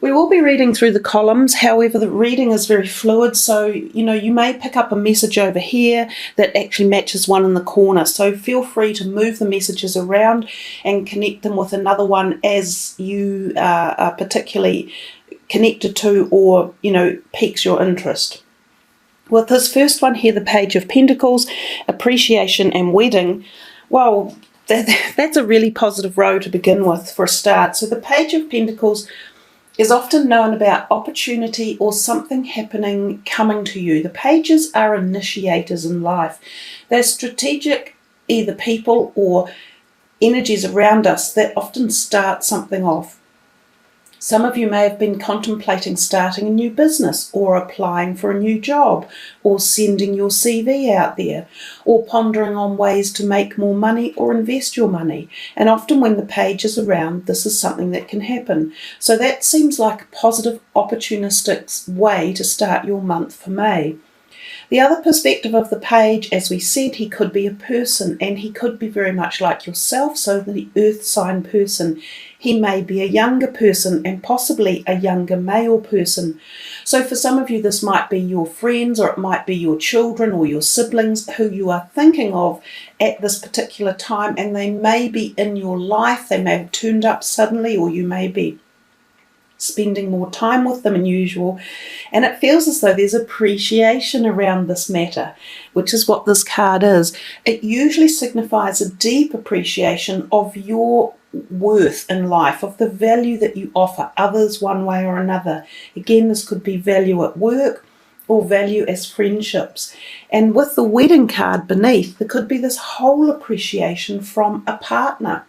We will be reading through the columns, however the reading is very fluid, so you may pick up a message over here that actually matches one in the corner, so feel free to move the messages around and connect them with another one as you are particularly connected to or piques your interest. With this first one here, the Page of Pentacles, Appreciation and Wedding, well, that's a really positive row to begin with for a start. So the Page of Pentacles is often known about opportunity or something happening coming to you. The pages are initiators in life. They're strategic, either people or energies around us that often start something off. Some of you may have been contemplating starting a new business or applying for a new job or sending your CV out there or pondering on ways to make more money or invest your money. And often when the page is around, this is something that can happen. So that seems like a positive, opportunistic way to start your month for May. The other perspective of the page, as we said, he could be a person and he could be very much like yourself, so the earth sign person. He may be a younger person and possibly a younger male person. So for some of you, this might be your friends or it might be your children or your siblings who you are thinking of at this particular time, and they may be in your life. They may have turned up suddenly, or you may be spending more time with them than usual, and it feels as though there's appreciation around this matter, which is what this card is. It usually signifies a deep appreciation of your worth in life, of the value that you offer others one way or another. Again, this could be value at work or value as friendships. And with the wedding card beneath, there could be this whole appreciation from a partner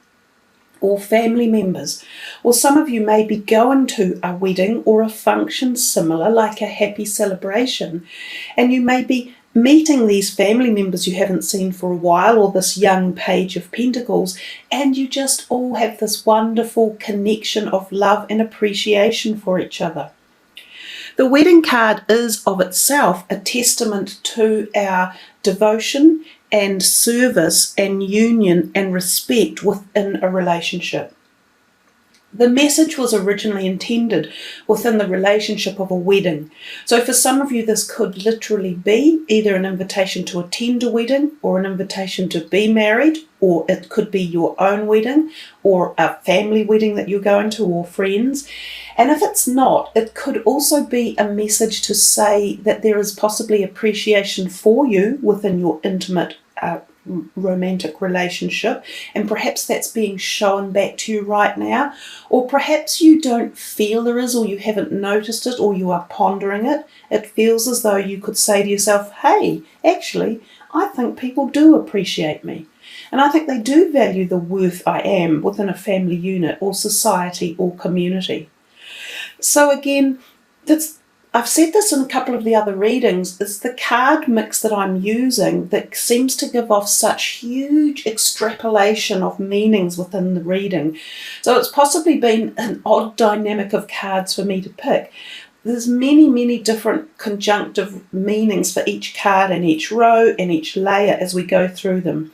or family members, or some of you may be going to a wedding or a function similar, like a happy celebration, and you may be meeting these family members you haven't seen for a while, or this young Page of Pentacles, and you just all have this wonderful connection of love and appreciation for each other. The wedding card is of itself a testament to our devotion and service and union and respect within a relationship. The message was originally intended within the relationship of a wedding. So for some of you, this could literally be either an invitation to attend a wedding or an invitation to be married, or it could be your own wedding or a family wedding that you're going to, or friends. And if it's not, it could also be a message to say that there is possibly appreciation for you within your intimate romantic relationship, and perhaps that's being shown back to you right now, or perhaps you don't feel there is, or you haven't noticed it, or you are pondering it. It feels as though you could say to yourself, hey, actually, I think people do appreciate me, and I think they do value the worth I am within a family unit or society or community. So again, I've said this in a couple of the other readings, it's the card mix that I'm using that seems to give off such huge extrapolation of meanings within the reading. So it's possibly been an odd dynamic of cards for me to pick. There's many, many different conjunctive meanings for each card and each row and each layer as we go through them.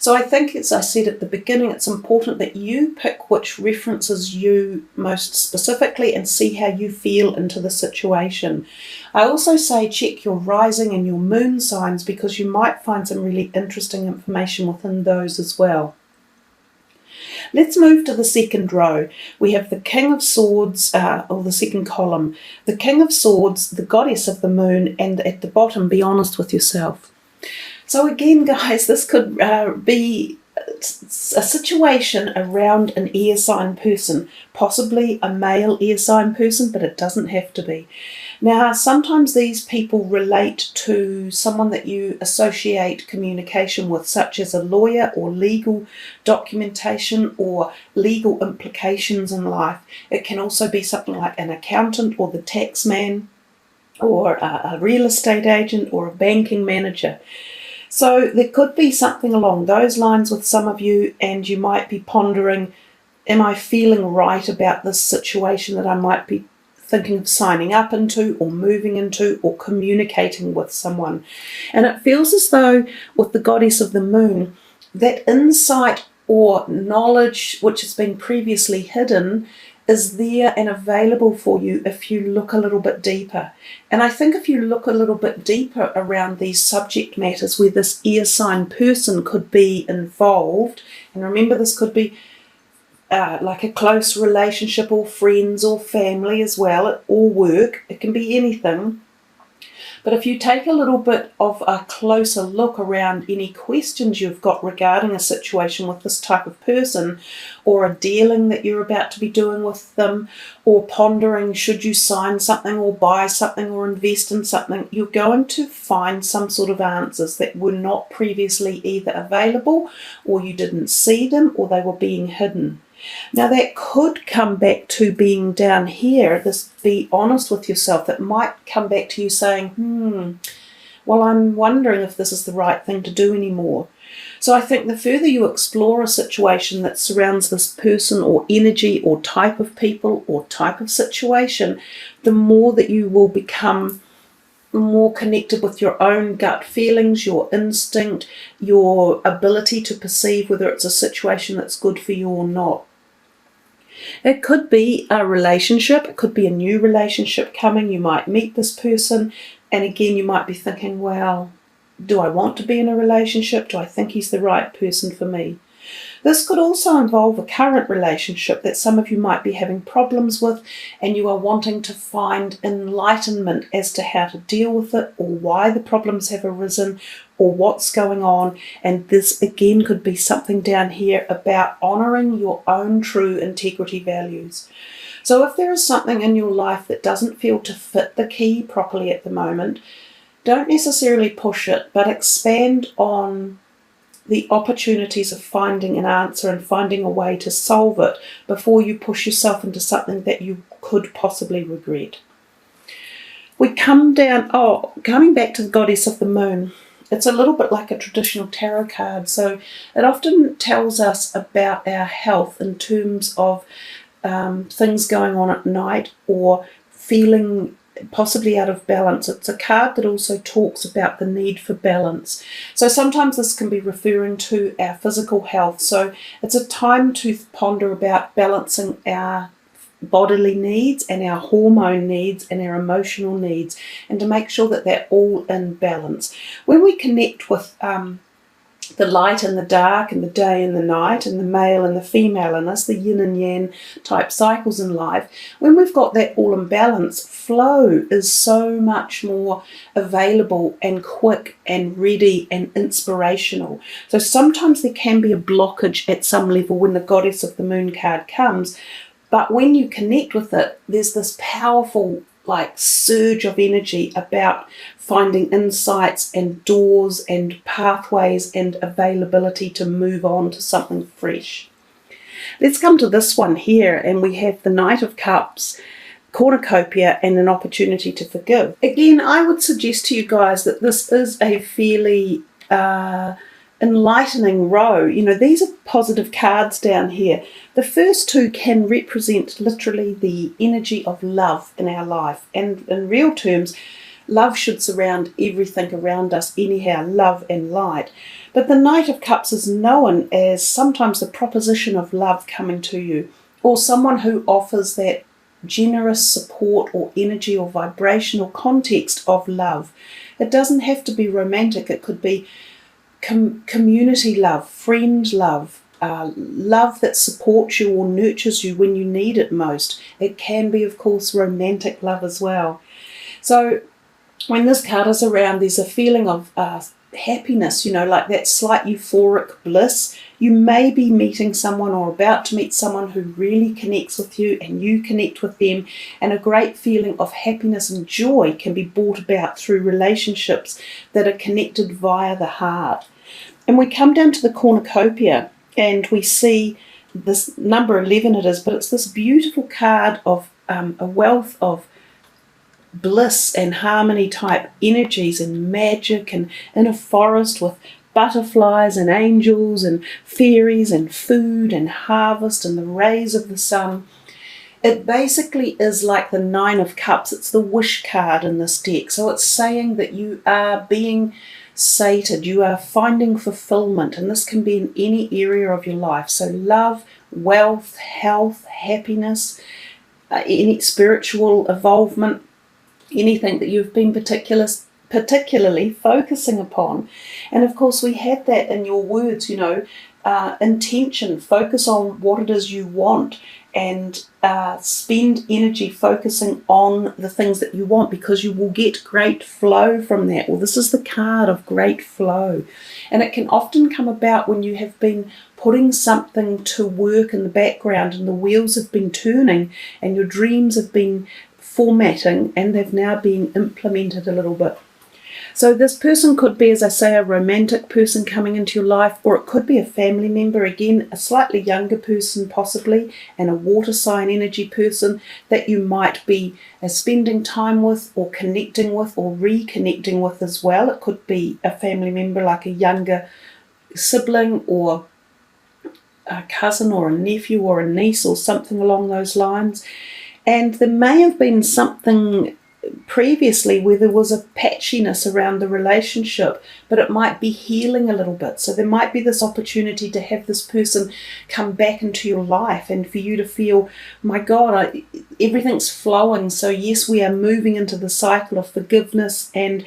So I think, as I said at the beginning, it's important that you pick which references you most specifically and see how you feel into the situation. I also say check your rising and your moon signs, because you might find some really interesting information within those as well. Let's move to the second row. We have the King of Swords, or the second column. The King of Swords, the Goddess of the Moon, and at the bottom, be honest with yourself. So again, guys, this could be a situation around an air sign person, possibly a male air sign person, but it doesn't have to be. Now, sometimes these people relate to someone that you associate communication with, such as a lawyer or legal documentation or legal implications in life. It can also be something like an accountant or the tax man or a real estate agent or a banking manager. So there could be something along those lines with some of you, and you might be pondering, am I feeling right about this situation that I might be thinking of signing up into or moving into or communicating with someone? And it feels as though with the Goddess of the Moon, that insight or knowledge which has been previously hidden is there and available for you if you look a little bit deeper. And I think if you look a little bit deeper around these subject matters where this air sign person could be involved, and remember this could be like a close relationship or friends or family as well, or work, it can be anything. But if you take a little bit of a closer look around any questions you've got regarding a situation with this type of person, or a dealing that you're about to be doing with them, or pondering should you sign something or buy something or invest in something, you're going to find some sort of answers that were not previously either available, or you didn't see them, or they were being hidden. Now that could come back to being down here, this be honest with yourself, that might come back to you saying, well, I'm wondering if this is the right thing to do anymore. So I think the further you explore a situation that surrounds this person or energy or type of people or type of situation, the more that you will become more connected with your own gut feelings, your instinct, your ability to perceive whether it's a situation that's good for you or not. It could be a relationship, it could be a new relationship coming. You might meet this person, and again you might be thinking, well, do I want to be in a relationship? Do I think he's the right person for me? This could also involve a current relationship that some of you might be having problems with, and you are wanting to find enlightenment as to how to deal with it, or why the problems have arisen, or what's going on. And this again could be something down here about honouring your own true integrity values. So if there is something in your life that doesn't feel to fit the key properly at the moment, don't necessarily push it, but expand on the opportunities of finding an answer and finding a way to solve it before you push yourself into something that you could possibly regret. We come down, coming back to the goddess of the moon, it's a little bit like a traditional tarot card. So it often tells us about our health in terms of things going on at night or feeling possibly out of balance. It's a card that also talks about the need for balance. So sometimes this can be referring to our physical health. So it's a time to ponder about balancing our bodily needs and our hormone needs and our emotional needs, and to make sure that they're all in balance. When we connect with the light and the dark, and the day and the night, and the male and the female in us, the yin and yang type cycles in life, when we've got that all in balance, flow is so much more available and quick and ready and inspirational. So sometimes there can be a blockage at some level when the goddess of the moon card comes, but when you connect with it, there's this powerful surge of energy about finding insights and doors and pathways and availability to move on to something fresh. Let's come to this one here, and we have the Knight of Cups, cornucopia, and an opportunity to forgive. Again, I would suggest to you guys that this is a fairly enlightening row. These are positive cards down here. The first two can represent literally the energy of love in our life, and in real terms, love should surround everything around us anyhow, love and light. But the Knight of Cups is known as sometimes the proposition of love coming to you, or someone who offers that generous support or energy or vibrational context of love. It doesn't have to be romantic. It could be community love, friend love, love that supports you or nurtures you when you need it most. It can be, of course, romantic love as well. So when this card is around, there's a feeling of happiness, like that slight euphoric bliss. You may be meeting someone or about to meet someone who really connects with you, and you connect with them, and a great feeling of happiness and joy can be brought about through relationships that are connected via the heart. And we come down to the cornucopia, and we see this number 11 it is, but it's this beautiful card of a wealth of bliss and harmony type energies and magic, and in a forest with butterflies and angels and fairies and food and harvest and the rays of the sun. It basically is like the Nine of Cups. It's the wish card in this deck. So it's saying that you are being sated, you are finding fulfillment, and this can be in any area of your life. So love, wealth, health, happiness, any spiritual involvement, anything that you've been particularly focusing upon. And of course we had that in your words, intention, focus on what it is you want, and spend energy focusing on the things that you want, because you will get great flow from that. Well, this is the card of great flow, and it can often come about when you have been putting something to work in the background and the wheels have been turning and your dreams have been formatting and they've now been implemented a little bit. So this person could be, as I say, a romantic person coming into your life, or it could be a family member, again, a slightly younger person possibly, and a water sign energy person that you might be spending time with or connecting with or reconnecting with as well. It could be a family member like a younger sibling or a cousin or a nephew or a niece or something along those lines. And there may have been something previously where there was a patchiness around the relationship, but it might be healing a little bit. So there might be this opportunity to have this person come back into your life and for you to feel, my God, everything's flowing. So yes, we are moving into the cycle of forgiveness and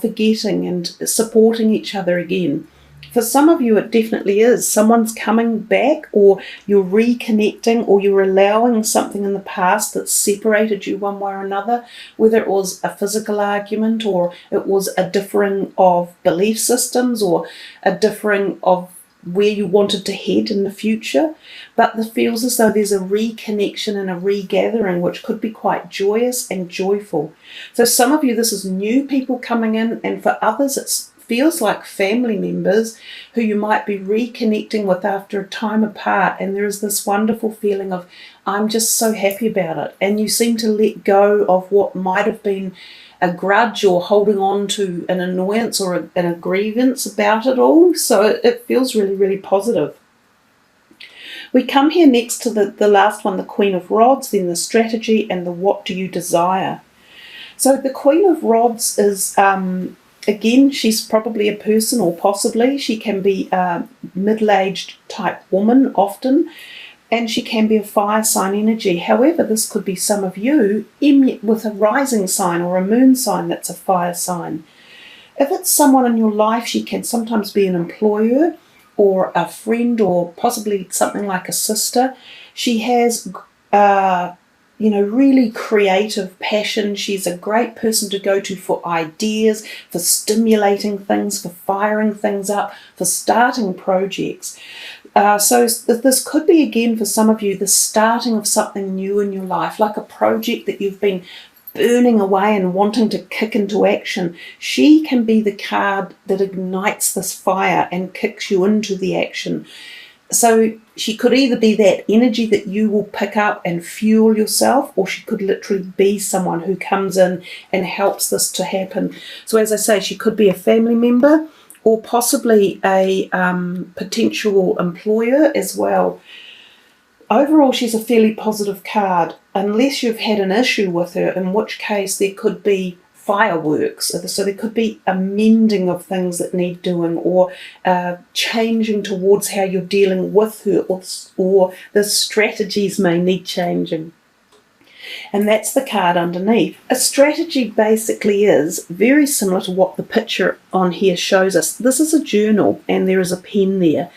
forgetting and supporting each other again. For some of you, it definitely is. Someone's coming back, or you're reconnecting, or you're allowing something in the past that separated you one way or another, whether it was a physical argument, or it was a differing of belief systems, or a differing of where you wanted to head in the future. But it feels as though there's a reconnection and a regathering, which could be quite joyous and joyful. So some of you, this is new people coming in, and for others, it's feels like family members who you might be reconnecting with after a time apart, and there is this wonderful feeling of, I'm just so happy about it, and you seem to let go of what might have been a grudge or holding on to an annoyance or a grievance about it all. So it feels really, really positive. We come here next to the last one, the Queen of Rods, then the strategy, and the what do you desire. So the Queen of Rods is again, she's probably a person, or possibly she can be a middle-aged type woman often, and she can be a fire sign energy. However, this could be some of you with a rising sign or a moon sign that's a fire sign. If it's someone in your life, she can sometimes be an employer or a friend, or possibly something like a sister. She has really creative passion. She's a great person to go to for ideas, for stimulating things, for firing things up, for starting projects. So this could be, again, for some of you, the starting of something new in your life, like a project that you've been burning away and wanting to kick into action. She can be the card that ignites this fire and kicks you into the action. So she could either be that energy that you will pick up and fuel yourself, or she could literally be someone who comes in and helps this to happen. So as I say, she could be a family member, or possibly a potential employer as well. Overall, she's a fairly positive card, unless you've had an issue with her, in which case there could be fireworks. So there could be a mending of things that need doing, or changing towards how you're dealing with her, or the strategies may need changing. And that's the card underneath. A strategy basically is very similar to what the picture on here shows us. This is a journal and there is a pen there.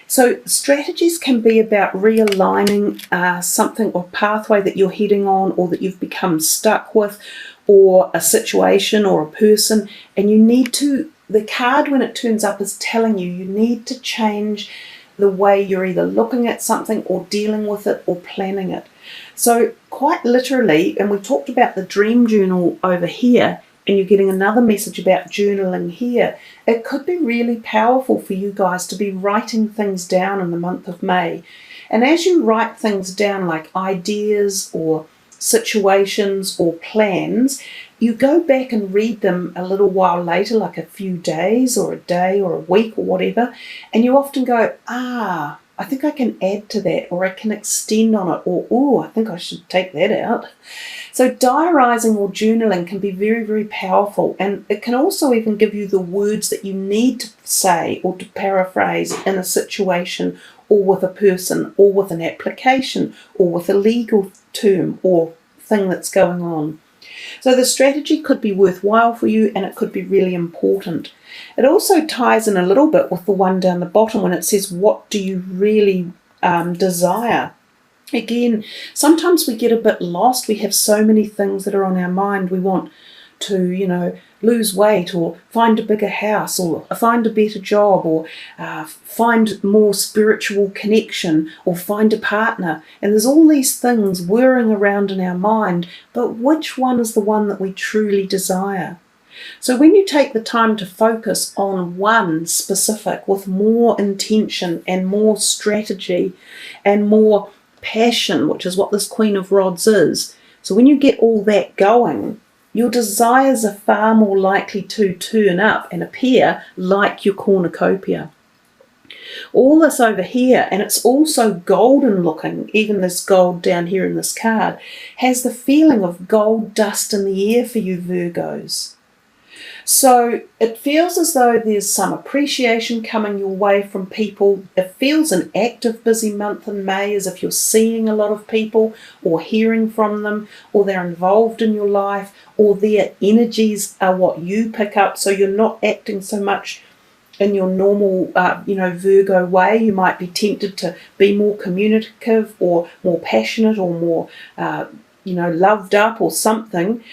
So strategies can be about realigning something or pathway that you're heading on, or that you've become stuck with, or a situation or a person, and you need to, the card when it turns up is telling you, you need to change the way you're either looking at something or dealing with it or planning it. So quite literally, and we talked about the dream journal over here, and you're getting another message about journaling here, it could be really powerful for you guys to be writing things down in the month of May. And as you write things down, like ideas or situations or plans, you go back and read them a little while later, like a few days or a day or a week or whatever, and you often go, I think I can add to that, or I can extend on it, or, oh, I think I should take that out. So diarising or journaling can be very, very powerful, and it can also even give you the words that you need to say or to paraphrase in a situation, or with a person, or with an application, or with a legal term or thing that's going on. So the strategy could be worthwhile for you, and it could be really important. It also ties in a little bit with the one down the bottom when it says, what do you really desire? Again, sometimes we get a bit lost. We have so many things that are on our mind. We want to, lose weight, or find a bigger house, or find a better job, or find more spiritual connection, or find a partner. And there's all these things whirring around in our mind, but which one is the one that we truly desire? So when you take the time to focus on one specific with more intention and more strategy and more passion, which is what this Queen of Rods is, so when you get all that going, your desires are far more likely to turn up and appear like your cornucopia. All this over here, and it's also golden looking, even this gold down here in this card, has the feeling of gold dust in the air for you Virgos. So it feels as though there's some appreciation coming your way from people. It feels an active, busy month in May, as if you're seeing a lot of people or hearing from them, or they're involved in your life, or their energies are what you pick up. So you're not acting so much in your normal, Virgo way. You might be tempted to be more communicative or more passionate or more, loved up or something.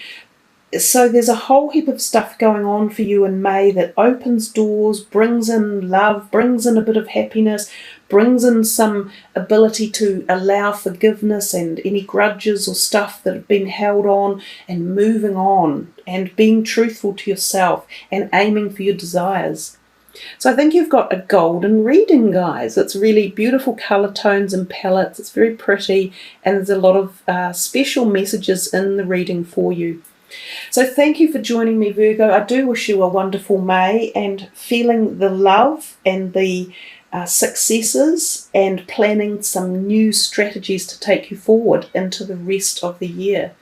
So there's a whole heap of stuff going on for you in May that opens doors, brings in love, brings in a bit of happiness, brings in some ability to allow forgiveness and any grudges or stuff that have been held on, and moving on and being truthful to yourself and aiming for your desires. So I think you've got a golden reading, guys. It's really beautiful colour tones and palettes. It's very pretty, and there's a lot of special messages in the reading for you. So thank you for joining me, Virgo. I do wish you a wonderful May, and feeling the love and the successes, and planning some new strategies to take you forward into the rest of the year.